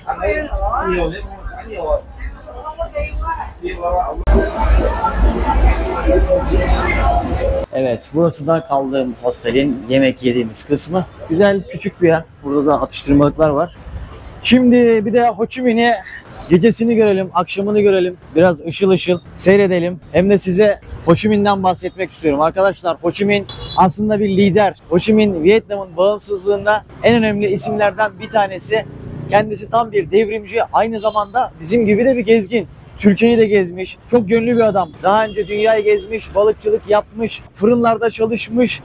Anh thấy nhiều chứ, khá nhiều rồi. Evet, burası da kaldığım hostelin yemek yediğimiz kısmı. Güzel, küçük bir yer. Burada da atıştırmalıklar var. Şimdi bir de Ho Chi Minh'i gecesini görelim, akşamını görelim. Biraz ışıl ışıl seyredelim. Hem de size Ho Chi Minh'den bahsetmek istiyorum. Arkadaşlar Ho Chi Minh aslında bir lider. Ho Chi Minh Vietnam'ın bağımsızlığında en önemli isimlerden bir tanesi. Kendisi tam bir devrimci, aynı zamanda bizim gibi de bir gezgin. Türkiye'yi de gezmiş. Çok gönüllü bir adam. Daha önce dünyayı gezmiş, balıkçılık yapmış, fırınlarda çalışmış,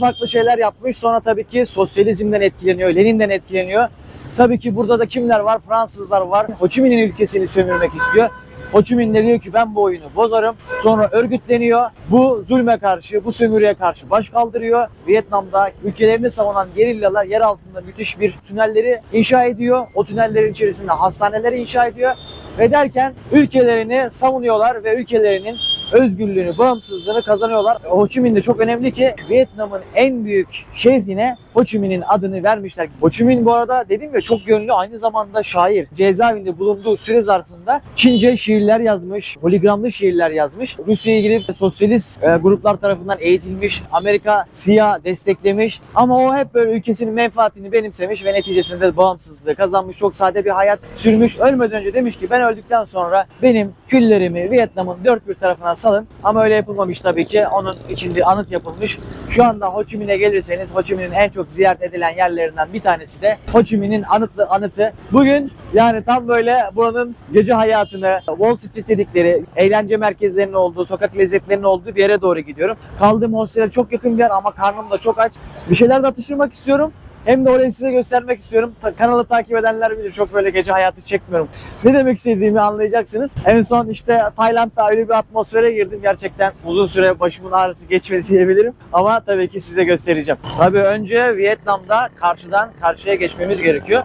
farklı şeyler yapmış. Sonra tabii ki sosyalizmden etkileniyor, Lenin'den etkileniyor. Tabii ki burada da kimler var? Fransızlar var. Ho Chi Minh'in ülkesini sömürmek istiyor. Ho Chi Minh de diyor ki ben bu oyunu bozarım. Sonra örgütleniyor. Bu zulme karşı, bu sömürüye karşı baş kaldırıyor. Vietnam'da ülkelerini savunan gerillalar yer altında müthiş bir tünelleri inşa ediyor. O tünellerin içerisinde hastaneleri inşa ediyor. Ve derken ülkelerini savunuyorlar ve ülkelerinin özgürlüğünü, bağımsızlığını kazanıyorlar. Ho Chi Minh de çok önemli ki Vietnam'ın en büyük şehrine Ho Chi Minh'in adını vermişler. Ho Chi Minh bu arada dedim ya çok yönlü, aynı zamanda şair. Cezaevinde bulunduğu süre zarfında Çince şiirler yazmış, holigramlı şiirler yazmış. Rusya'ya gidip sosyalist gruplar tarafından eğitilmiş, Amerika siyah desteklemiş. Ama o hep böyle ülkesinin menfaatini benimsemiş ve neticesinde bağımsızlığı kazanmış. Çok sade bir hayat sürmüş. Ölmeden önce demiş ki ben öldükten sonra benim küllerimi Vietnam'ın dört bir tarafına salın. Ama öyle yapılmamış tabii ki. Onun içinde anıt yapılmış. Şu anda Ho Chi Minh'e gelirseniz Ho Chi Minh'in en çok ziyaret edilen yerlerinden bir tanesi de Ho Chi Minh'in anıtı. Bugün yani tam böyle buranın gece hayatını, Wall Street dedikleri eğlence merkezlerinin olduğu, sokak lezzetlerinin olduğu bir yere doğru gidiyorum. Kaldığım hostele çok yakın bir yer ama karnım da çok aç. Bir şeyler de atıştırmak istiyorum. Hem de orayı size göstermek istiyorum. Kanalı takip edenler bilir. Çok böyle gece hayatı çekmiyorum. Ne demek istediğimi anlayacaksınız. En son işte Tayland'da öyle bir atmosfere girdim. Gerçekten uzun süre başımın ağrısı geçmedi diyebilirim. Ama tabii ki size göstereceğim. Tabii önce Vietnam'da karşıdan karşıya geçmemiz gerekiyor.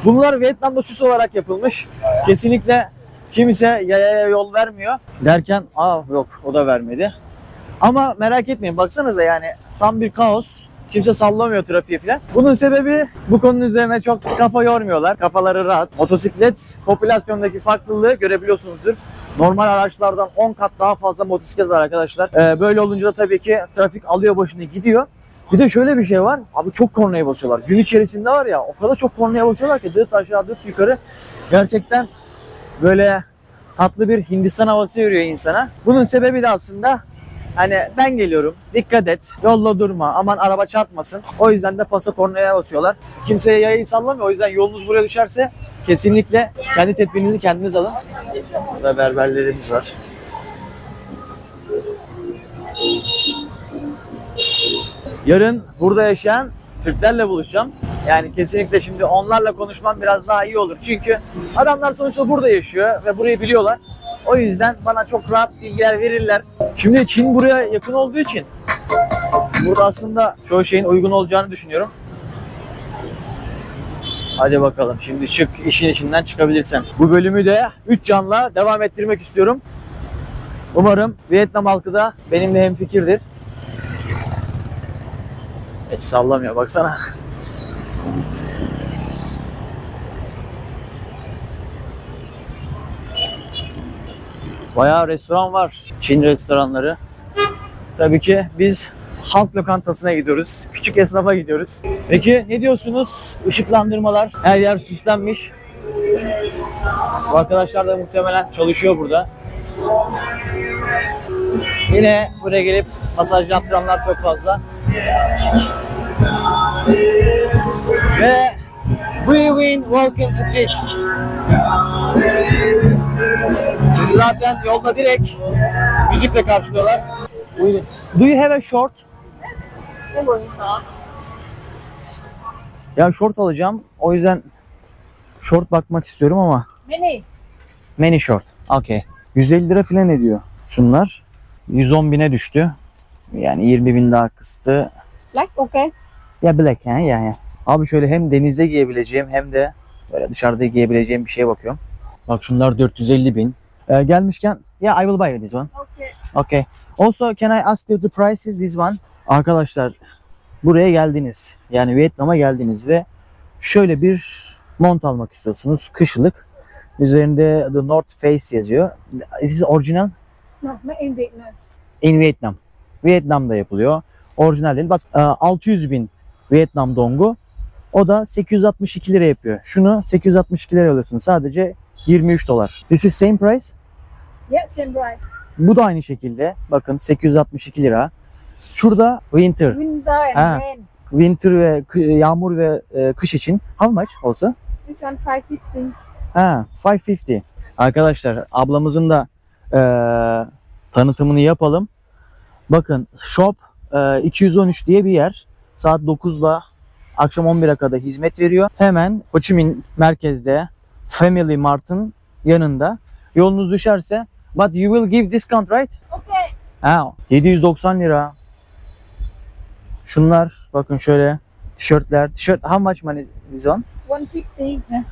Bunlar Vietnam'da süs olarak yapılmış. Kesinlikle kimse yayaya yol vermiyor. Derken yok o da vermedi. Ama merak etmeyin, baksanıza yani tam bir kaos. Kimse sallamıyor trafiği falan. Bunun sebebi bu konunun üzerine çok kafa yormuyorlar. Kafaları rahat. Motosiklet popülasyondaki farklılığı görebiliyorsunuzdur. Normal araçlardan 10 kat daha fazla motosiklet var arkadaşlar. Böyle olunca da tabii ki trafik alıyor başını gidiyor. Bir de şöyle bir şey var. Abi çok kornaya basıyorlar. Gün içerisinde var ya o kadar çok kornaya basıyorlar ki dıt aşağı dıt yukarı. Gerçekten böyle tatlı bir Hindistan havası veriyor insana. Bunun sebebi de aslında hani ben geliyorum, dikkat et, yolda durma, aman araba çarpmasın. O yüzden de pasa kornaya basıyorlar. Kimseye yayayı sallamıyor. O yüzden yolunuz buraya düşerse kesinlikle kendi tedbirinizi kendiniz alın. Burada berberlerimiz var. Yarın burada yaşayan Türklerle buluşacağım. Yani kesinlikle şimdi onlarla konuşmam biraz daha iyi olur. Çünkü adamlar sonuçta burada yaşıyor ve burayı biliyorlar. O yüzden bana çok rahat bilgiler verirler. Şimdi Çin buraya yakın olduğu için burada aslında çoğu şeyin uygun olacağını düşünüyorum. Hadi bakalım şimdi çık, işin içinden çıkabilirsen. Bu bölümü de 3 canla devam ettirmek istiyorum. Umarım Vietnam halkı da benimle hemfikirdir. Hiç sallamıyor baksana. Bayağı restoran var. Çin restoranları. Tabii ki biz halk lokantasına gidiyoruz. Küçük esnafa gidiyoruz. Peki ne diyorsunuz? Işıklandırmalar. Her yer süslenmiş. Bu arkadaşlar da muhtemelen çalışıyor burada. Yine buraya gelip masaj yaptıranlar çok fazla. Ve We Win Walking Street. Sizi zaten yolda direkt müzikle karşılıyorlar. Do you have a short? Ya short alacağım. O yüzden short bakmak istiyorum ama. Many short. Okay. 150 lira falan ediyor şunlar. 110 bine düştü. Yani 20 bin daha kıstı. Black okay. Ya black ya. Abi şöyle hem denizde giyebileceğim hem de böyle dışarıda giyebileceğim bir şeye bakıyorum. Bak şunlar 450 bin. Gelmişken I will buy this one. Okay. Also can I ask you the prices this one? Arkadaşlar buraya geldiniz. Yani Vietnam'a geldiniz ve şöyle bir mont almak istiyorsunuz. Kışlık. Üzerinde The North Face yazıyor. Is this original? No, made in Vietnam. In Vietnam. Vietnam'da yapılıyor. Orijinal değil. Bak 600 bin Vietnam dongu. O da 862 lira yapıyor. Şunu 862 lira alıyorsunuz. Sadece 23 dolar. This is same price. Yeah, same price. Bu da aynı şekilde. Bakın 862 lira. Şurada winter. Winter and Ah. rain. Winter ve yağmur ve kış için. How much also? This one 550. Ha, 550. Arkadaşlar ablamızın da tanıtımını yapalım. Bakın shop 213 diye bir yer. Saat 9'da akşam 11'e kadar hizmet veriyor. Hemen Ho Chi Minh merkezde Family Mart'ın yanında. Yolunuz düşerse but you will give discount right? Okay. Ha, 790 lira. Şunlar bakın şöyle tişörtler. Tişört how much money is on? 150. Yeah.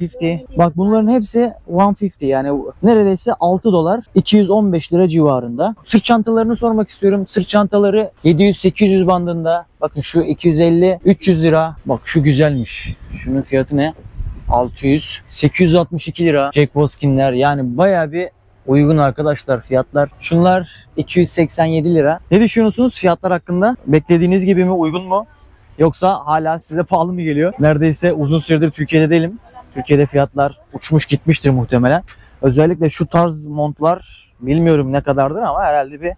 150. Bak bunların hepsi 150 yani neredeyse 6 dolar 215 lira civarında. Sırt çantalarını sormak istiyorum. Sırt çantaları 700-800 bandında. Bakın şu 250-300 lira. Bak şu güzelmiş. Şunun fiyatı ne? 600. 862 lira. Jack Wolfskin'ler yani bayağı bir uygun arkadaşlar fiyatlar. Şunlar 287 lira. Ne düşünüyorsunuz fiyatlar hakkında? Beklediğiniz gibi mi? Uygun mu? Yoksa hala size pahalı mı geliyor? Neredeyse uzun süredir Türkiye'de değilim. Türkiye'de fiyatlar uçmuş gitmiştir muhtemelen. Özellikle şu tarz montlar bilmiyorum ne kadardır ama herhalde bir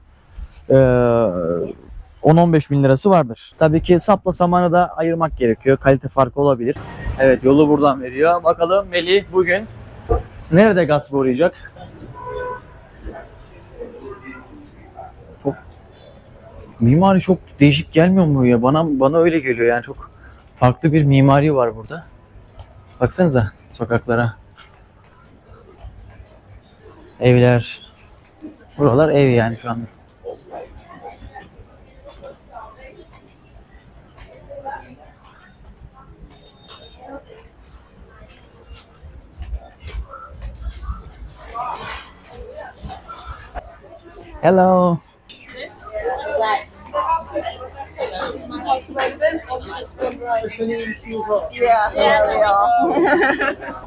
10-15 bin lirası vardır. Tabii ki sapla samanı da ayırmak gerekiyor. Kalite farkı olabilir. Evet yolu buradan veriyor. Bakalım Melih bugün nerede gaspa uğrayacak? Mimari çok değişik gelmiyor mu ya? Bana öyle geliyor yani çok farklı bir mimari var burada. Baksanıza sokaklara. Evler. Buralar ev yani şu anda. Hello.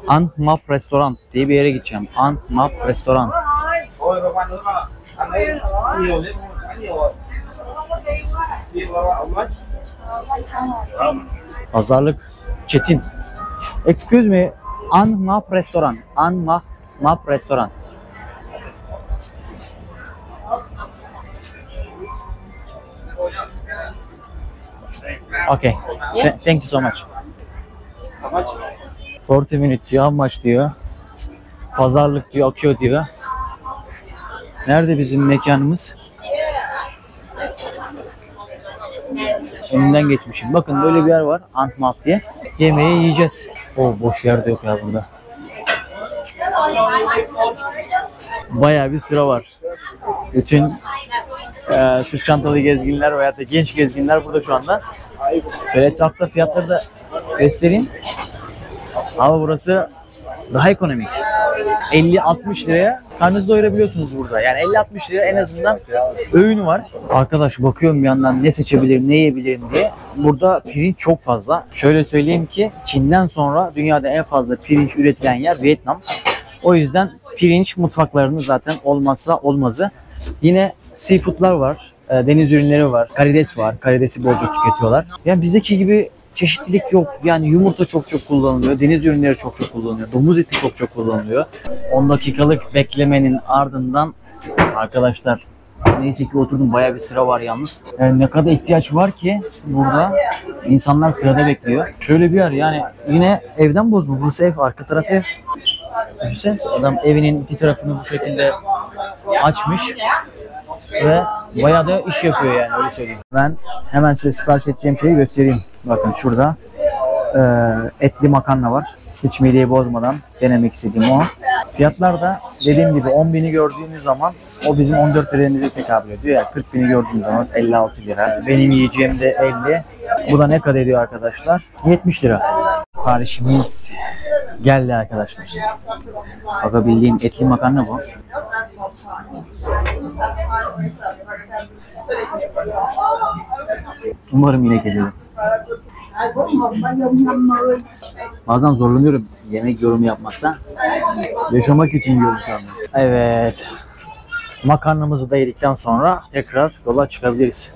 An Map Restaurant diye bir yere gideceğim. An Map Restaurant. Thôi rồi quan nữa mà. Ăn đấy nhiều thế không? Quá nhiều rồi. Đi vào ông mất. Pazarlık çetin. Excuse me. An Map Restaurant. An Map Restaurant. Okay. Thank you so much. How much? 40 minute diyor, how much diyor. Pazarlık diyor, akıyor diyor. Nerede bizim mekanımız? Önünden geçmişim. Bakın böyle bir yer var. Antmap diye. Yemeği yiyeceğiz. O boş yer de yok ya burada. Bayağı bir sıra var. Bütün sırt çantalı gezginler veya da genç gezginler burada şu anda. Böyle etrafta fiyatları da göstereyim. Ama burası daha ekonomik. 50-60 liraya karnınızı doyurabiliyorsunuz burada. Yani 50-60 liraya en azından öğün var. Arkadaş bakıyorum bir yandan ne seçebilirim, ne yiyebilirim diye. Burada pirinç çok fazla. Şöyle söyleyeyim ki Çin'den sonra dünyada en fazla pirinç üretilen yer Vietnam. O yüzden pirinç mutfaklarının zaten olmazsa olmazı. Yine seafoodlar var. Deniz ürünleri var. Karides var. Karidesi bolca tüketiyorlar. Yani bizdeki gibi çeşitlilik yok. Yani yumurta çok kullanılıyor. Deniz ürünleri çok kullanılıyor. Domuz eti çok kullanılıyor. 10 dakikalık beklemenin ardından arkadaşlar neyse ki oturdum, bayağı bir sıra var yalnız. Yani ne kadar ihtiyaç var ki burada insanlar sırada bekliyor. Şöyle bir yer yani yine evden bozma. Burası ev, arka taraf ev. Düşünsene adam evinin iki tarafını bu şekilde açmış ve bayağı da iş yapıyor yani, öyle söyleyeyim. Ben hemen size sipariş edeceğim şeyi göstereyim. Bakın şurada etli makarna var. Hiç mideyi bozmadan denemek istediğim o. Fiyatlar da dediğim gibi 10.000'i gördüğünüz zaman o bizim 14 liraya tekabül ediyor. Yani 40.000'i gördüğünüz zaman 56 lira. Benim yiyeceğim de 50. Bu da ne kadar ediyor arkadaşlar? 70 lira. Siparişimiz geldi arkadaşlar. Bakabildiğin etli makarna bu. Umarım yine gelir. Bazen zorlanıyorum yemek yorumu yapmakta. Yaşamak için yiyorum şu anda. Evet. Makarnamızı da yedikten sonra tekrar yola çıkabiliriz.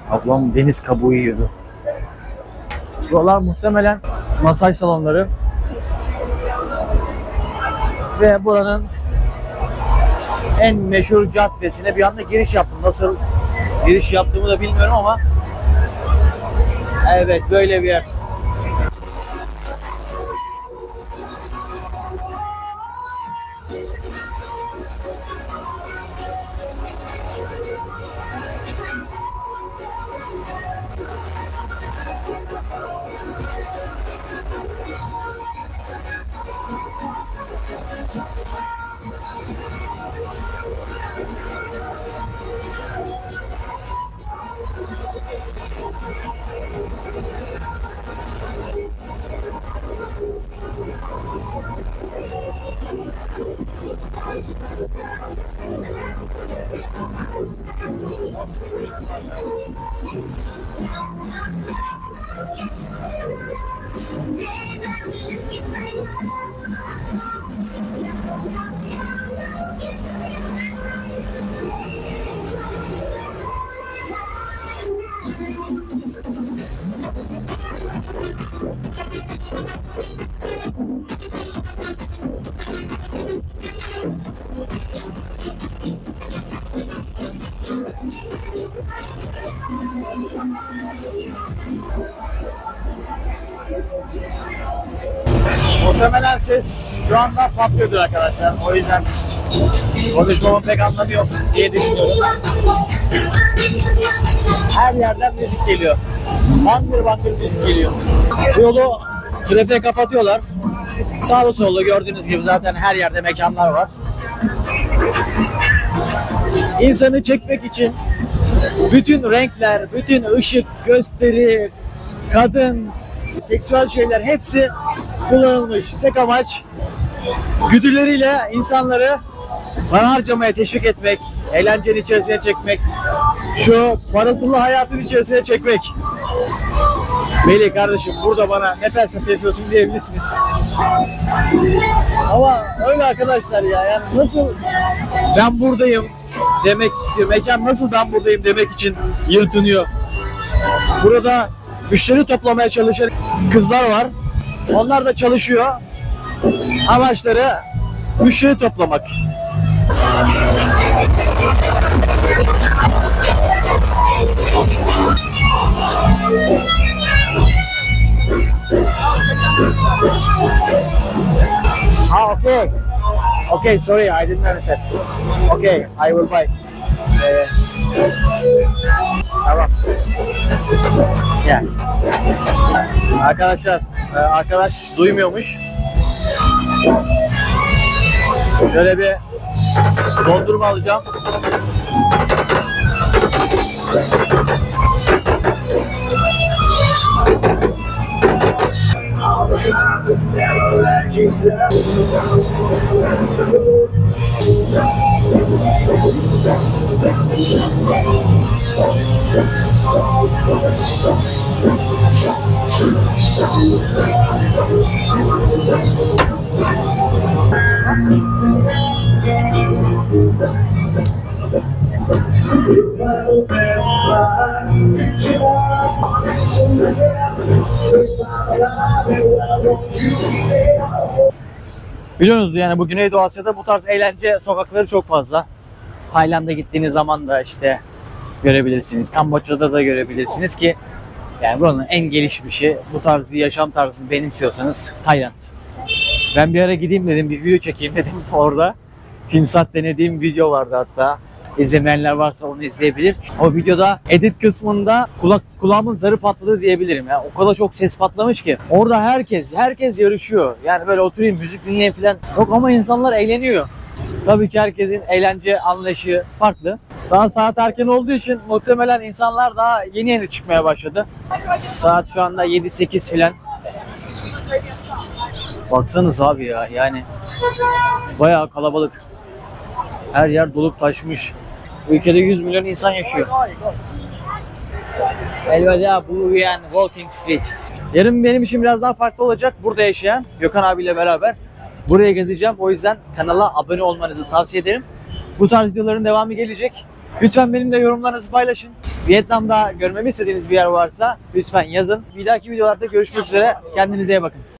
Ablam deniz kabuğu yiyordu. Buralar muhtemelen masaj salonları. Ve buranın en meşhur caddesine bir anda giriş yaptım. Nasıl giriş yaptığımı da bilmiyorum ama evet, böyle bir yer. Muhtemelen ses şu anda patlıyordur arkadaşlar. O yüzden konuşmamın pek anlamı yok diye düşünüyorum. Her yerden müzik geliyor. Bangır bangır müzik geliyor. Bu yolu trafiğe kapatıyorlar. Sağda solda gördüğünüz gibi zaten her yerde mekanlar var. İnsanı çekmek için bütün renkler, bütün ışık, gösteri, kadın, seksüel şeyler hepsi kullanılmış. Tek amaç güdüleriyle insanları para harcamaya teşvik etmek, eğlencenin içerisine çekmek, şu parıltılı hayatın içerisine çekmek. Melih kardeşim, burada bana ne felsefe yapıyorsun diyebilirsiniz. Ama öyle arkadaşlar ya, yani nasıl ben buradayım demek istiyor. Mekan nasıl ben buradayım demek için yırtınıyor. Burada müşteri toplamaya çalışan kızlar var. Onlar da çalışıyor. Amaçları müşteri toplamak. Ah, okay. Okay, sorry, I didn't understand. Okay, I will buy. Tamam. Yeah. Arkadaşlar, arkadaş duymuyormuş. Şöyle bir dondurma alacağım. Biliyorsunuz yani bu Güneydoğu Asya'da bu tarz eğlence sokakları çok fazla. Tayland'a gittiğiniz zaman da işte görebilirsiniz. Kamboçya'da da görebilirsiniz ki yani buranın en gelişmişi, bu tarz bir yaşam tarzını benimsiyorsanız Tayland. Ben bir ara gideyim dedim, bir video çekeyim dedim orada. Timsah denediğim video vardı hatta. İzlemeyenler varsa onu izleyebilir. O videoda edit kısmında kulağımın zarı patladı diyebilirim. Yani o kadar çok ses patlamış ki. Orada herkes yarışıyor. Yani böyle oturayım müzik dinleyeyim falan. Yok ama insanlar eğleniyor. Tabii ki herkesin eğlence anlayışı farklı. Daha saat erken olduğu için muhtemelen insanlar daha yeni çıkmaya başladı. Saat şu anda 7-8 falan. Baksanız abi ya, yani bayağı kalabalık. Her yer dolup taşmış. Bu ülkede 100 milyon insan yaşıyor. Elveda Buluyan Walking Street. Yarın benim için biraz daha farklı olacak. Burada yaşayan Gökhan abiyle beraber buraya gezeceğim. O yüzden kanala abone olmanızı tavsiye ederim. Bu tarz videoların devamı gelecek. Lütfen benimle yorumlarınızı paylaşın. Vietnam'da görmemi istediğiniz bir yer varsa lütfen yazın. Bir dahaki videolarda görüşmek üzere. Kendinize iyi bakın.